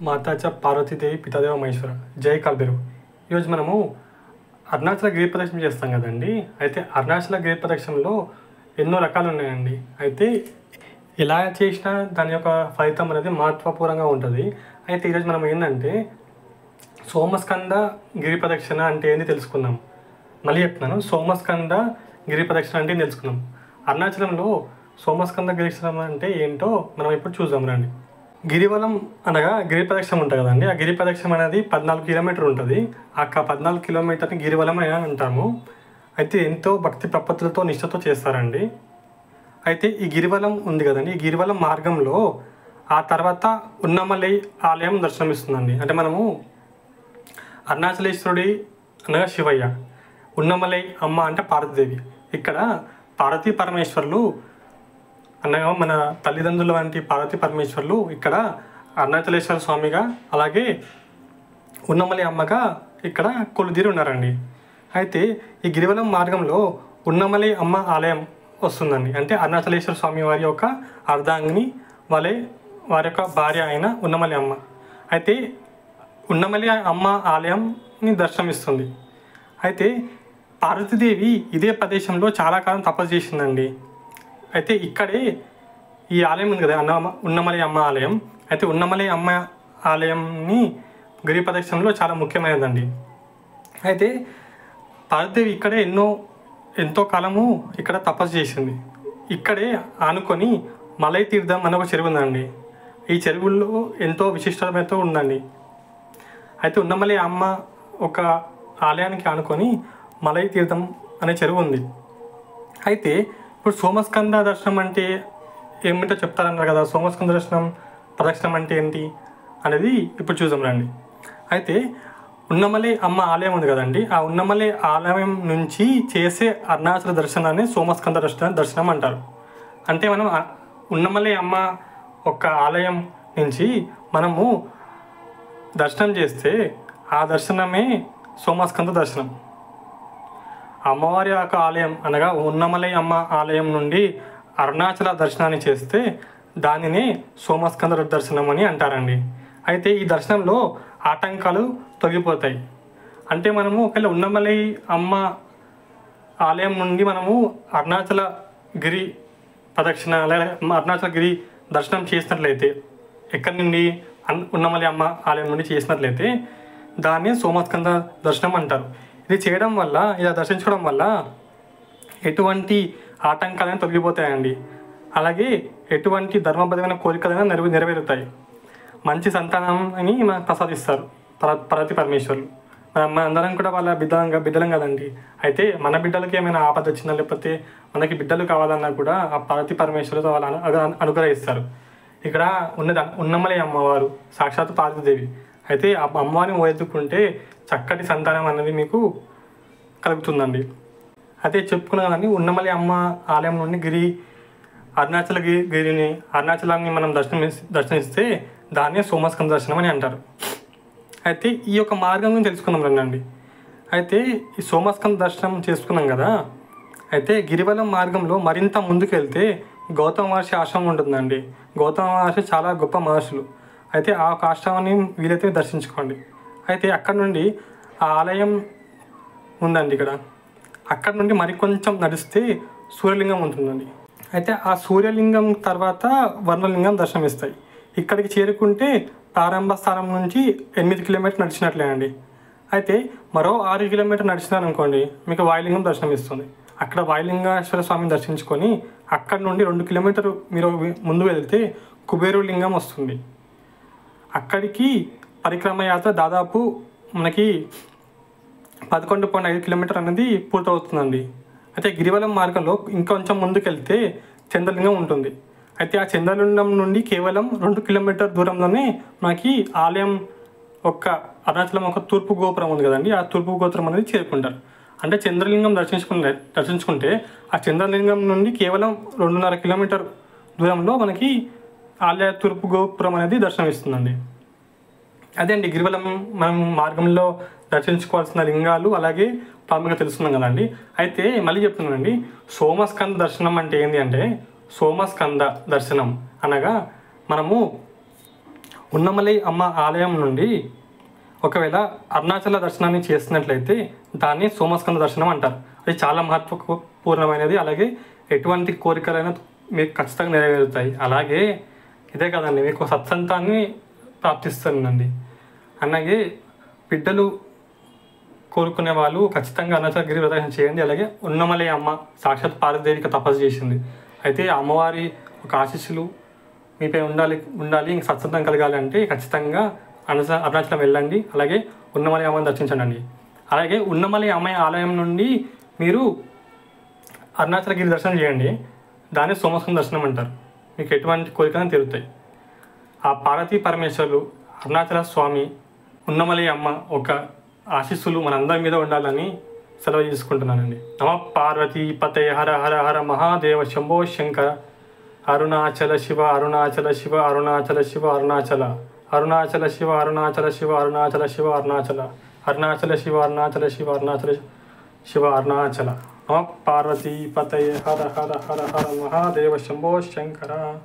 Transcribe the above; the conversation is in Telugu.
మాతాచ పార్వతీదేవి పితాదేవ మహేశ్వర జై కాల్బెరు. ఈరోజు మనము అరుణాచల గిరి ప్రదక్షిణ చేస్తాం కదండి. అయితే అరుణాచల గిరి ప్రదక్షిణలో ఎన్నో రకాలు ఉన్నాయండి. అయితే ఎలా చేసినా దాని యొక్క ఫలితం అనేది మహత్వపూర్ణంగా ఉంటుంది. అయితే ఈరోజు మనం ఏంటంటే సోమస్కంద గిరి ప్రదక్షిణ అంటే ఏంటి తెలుసుకుందాం. మళ్ళీ చెప్తున్నాను, సోమస్కంద గిరి ప్రదక్షిణ అంటే తెలుసుకుందాం. అరుణాచలంలో సోమస్కంద గిరి ప్రదక్షిణ అంటే ఏంటో మనం ఇప్పుడు చూద్దాం రండి. గిరివలం అనగా గిరి ప్రదక్షిణ ఉంటుంది కదండి. ఆ గిరి ప్రదక్షిణ అనేది 14 కిలోమీటర్లు ఉంటుంది. ఆ 14 కిలోమీటర్ని గిరివలం అని అంటాము. అయితే ఎంతో భక్తి ప్రపత్తులతో నిష్ఠతో చేస్తారండి. అయితే ఈ గిరివలం ఉంది కదండి, ఈ గిరివలం మార్గంలో ఆ తర్వాత ఉన్నమలై ఆలయం దర్శనమిస్తుందండి. అంటే మనము అరుణాచలేశ్వరుడి అనగా శివయ్య, ఉన్నమలై అమ్మ అంటే పార్వతీదేవి. ఇక్కడ పార్వతీ పరమేశ్వరులు అనగా మన తల్లిదండ్రుల వంటి పార్వతీ పరమేశ్వరులు ఇక్కడ అరుణాచలేశ్వర స్వామిగా అలాగే ఉన్నమలై అమ్మగా ఇక్కడ కొలుదీరి ఉన్నారండి. అయితే ఈ గిరివలం మార్గంలో ఉన్నమలై అమ్మ ఆలయం వస్తుందండి. అంటే అరుణాచలేశ్వర స్వామి వారి యొక్క అర్ధాంగిని వారి యొక్క భార్య అయిన ఉన్నమలై అమ్మ. అయితే ఉన్నమలై అమ్మ ఆలయంని దర్శనమిస్తుంది. అయితే పార్వతీదేవి ఇదే ప్రదేశంలో చాలా కాలం తపస్సు చేసిందండి. అయితే ఇక్కడే ఈ ఆలయం ఉంది కదా, ఉన్నమలై అమ్మ ఆలయం. అయితే ఉన్నమలై అమ్మ ఆలయంని గిరి ప్రదక్షిణలో చాలా ముఖ్యమైనదండి. అయితే పార్వతీదేవి ఇక్కడే ఎంతో కాలము ఇక్కడ తపస్సు చేసింది. ఇక్కడే ఆనుకొని మలై తీర్థం అనే ఒక చెరువు ఉందండి. ఈ చెరువుల్లో ఎంతో విశిష్టమైనతో ఉందండి. అయితే ఉన్నమలై అమ్మ ఒక ఆలయానికి ఆనుకొని మలై తీర్థం అనే చెరువు ఉంది. అయితే ఇప్పుడు సోమస్కంద దర్శనం అంటే ఏమిటో చెప్తారన్నారు కదా. సోమస్కంద ప్రదక్షిణం అంటే ఏంటి అనేది ఇప్పుడు చూద్దాం రండి. అయితే ఉన్నమలై అమ్మ ఆలయం ఉంది కదండి, ఆ ఉన్నమలై ఆలయం నుంచి చేసే అరుణాచల దర్శనాన్ని సోమస్కంద దర్శనం అంటారు. అంటే మనం ఉన్నమలై అమ్మ ఒక ఆలయం నుంచి మనము దర్శనం చేస్తే ఆ దర్శనమే సోమస్కంద దర్శనం. అమ్మవారి యొక్క ఆలయం అనగా ఉన్నమలై అమ్మ ఆలయం నుండి అరుణాచల దర్శనాన్ని చేస్తే దానిని సోమస్కంద దర్శనం అని అంటారండి. అయితే ఈ దర్శనంలో ఆటంకాలు తొలగిపోతాయి. అంటే మనము ఒకవేళ ఉన్నమలై అమ్మ ఆలయం నుండి మనము అరుణాచల గిరి ప్రదక్షిణ లేదా అరుణాచల గిరి దర్శనం చేసినట్లయితే, ఎక్కడి నుండి ఉన్నమలై అమ్మ ఆలయం నుండి చేసినట్లయితే దాన్ని సోమస్కంద దర్శనం అంటారు. ఇది చేయడం వల్ల, ఇలా దర్శించడం వల్ల ఎటువంటి ఆటంకాలైనా తొలగిపోతాయండి. అలాగే ఎటువంటి ధర్మబద్ధమైన కోరికలైనా నెరవేరుతాయి. మంచి సంతానాన్ని మనకు ప్రసాదిస్తారు పార్వతీ పరమేశ్వరులు. మన అందరం కూడా వాళ్ళ బిడ్డలం కదండి. అయితే మన బిడ్డలకి ఏమైనా ఆపద వచ్చినా లేకపోతే మనకి బిడ్డలు కావాలన్నా కూడా ఆ పార్వతీ పరమేశ్వరులతో వాళ్ళు అనుగ్రహిస్తారు. ఇక్కడ ఉన్నమలై అమ్మవారు సాక్షాత్ పార్వతీదేవి. అయితే ఆ అమ్మవారిని ఎత్తుకుంటే చక్కటి సంతానం అనేది మీకు కలుగుతుందండి. అయితే చెప్పుకున్నా కదండి, ఉన్నమలై అమ్మ ఆలయం నుండి అరుణాచలాన్ని మనం దర్శనిస్తే దాన్నే సోమస్కంద దర్శనం అని అంటారు. అయితే ఈ యొక్క మార్గం గురించి తెలుసుకుందాం రండి. అయితే ఈ సోమస్కంద దర్శనం చేసుకున్నాం కదా. అయితే గిరివలం మార్గంలో మరింత ముందుకు వెళ్తే గౌతమ మహర్షి ఆశ్రమం ఉంటుందండి. గౌతమ మహర్షి చాలా గొప్ప మహర్షులు. అయితే ఆ ఆశ్రమాన్ని వీలైతే దర్శించుకోండి. అయితే అక్కడ నుండి ఆ ఆలయం ఉందండి ఇక్కడ. అక్కడ నుండి మరికొంచెం నడిస్తే సూర్యలింగం ఉంటుందండి. అయితే ఆ సూర్యలింగం తర్వాత వర్ణలింగం దర్శనమిస్తాయి. ఇక్కడికి చేరుకుంటే ప్రారంభ స్థానం నుంచి 8 కిలోమీటర్లు నడిచినట్లే అండి. అయితే మరో 6 కిలోమీటర్లు నడిచినారనుకోండి మీకు వాయులింగం దర్శనమిస్తుంది. అక్కడ వాయులింగేశ్వర స్వామిని దర్శించుకొని అక్కడ నుండి 2 కిలోమీటర్లు మీరు ముందు వెళ్తే కుబేరు లింగం వస్తుంది. అక్కడికి పరిక్రమ యాత్ర దాదాపు మనకి 11.5 కిలోమీటర్ అనేది పూర్తవుతుందండి. అయితే గిరివలం మార్గంలో ఇంకొంచెం ముందుకెళ్తే చంద్రలింగం ఉంటుంది. అయితే ఆ చంద్రలింగం నుండి కేవలం 2 కిలోమీటర్ దూరంలోనే మనకి ఆలయం అరుణాచలం ఒక తూర్పు గోపురం ఉంది కదండి. ఆ తూర్పు గోపురం అనేది చేరుకుంటారు. అంటే చంద్రలింగం దర్శించుకుంటే ఆ చంద్రలింగం నుండి కేవలం 2.5 కిలోమీటర్ దూరంలో మనకి ఆలయ తూర్పు గోపురం అనేది దర్శనమిస్తుందండి. అదే అండి గిరివలం మనం మార్గంలో దర్శించుకోవాల్సిన లింగాలు అలాగే ప్రాముఖ్యంగా తెలుస్తున్నాం కదండి. అయితే మళ్ళీ చెప్తున్నానండి, సోమస్కంద దర్శనం అంటే ఏంటి అంటే, సోమస్కంద దర్శనం అనగా మనము ఉన్నమలై అమ్మ ఆలయం నుండి ఒకవేళ అరుణాచల దర్శనాన్ని చేస్తున్నట్లయితే దాన్ని సోమస్కంద దర్శనం అంటారు. అది చాలా మహత్వపూర్ణమైనది. అలాగే ఎటువంటి కోరికలైనా మీకు ఖచ్చితంగా నెరవేరుతాయి. అలాగే ఇదే కదండి మీకు సత్సంతాన్ని ప్రాప్తిస్తుందండి. అలాగే బిడ్డలు కోరుకునే వాళ్ళు ఖచ్చితంగా అరుణాచలగిరి ప్రదర్శన చేయండి. అలాగే ఉన్నమలై అమ్మ సాక్షాత్ పార్వతీదేవికి తపస్సు చేసింది. అయితే అమ్మవారి ఒక ఆశీస్సులు మీపై ఉండాలి ఇంక సత్సంతం కలగాలి అంటే ఖచ్చితంగా అరుణాచలం వెళ్ళండి. అలాగే ఉన్నమలై అమ్మని దర్శించండి. అలాగే ఉన్నమలై అమ్మ ఆలయం నుండి మీరు అరుణాచలగిరి దర్శనం చేయండి. దాన్ని సోమస్కంద దర్శనం అంటారు. మీకు ఎటువంటి కోరికలను తీరుతాయి. ఆ పార్వతీ పరమేశ్వరులు, అరుణాచల స్వామి, ఉన్నమలై అమ్మ ఒక ఆశీస్సులు మనందరి మీద ఉండాలని సెలవు తీసుకుంటున్నానండి. నమ పార్వతీ పతయ హర హర హర మహాదేవ శంభో శంకర. అరుణాచల శివ అరుణాచల శివ అరుణాచల శివ అరుణాచల అరుణాచల శివ అరుణాచల శివ అరుణాచల శివ అరుణాచల అరుణాచల శివ అరుణాచల శివ అరుణాచల శివ అరుణాచల. నమ పార్వతీ పతయ హర హర హర హర మహాదేవ శంభో శంకర.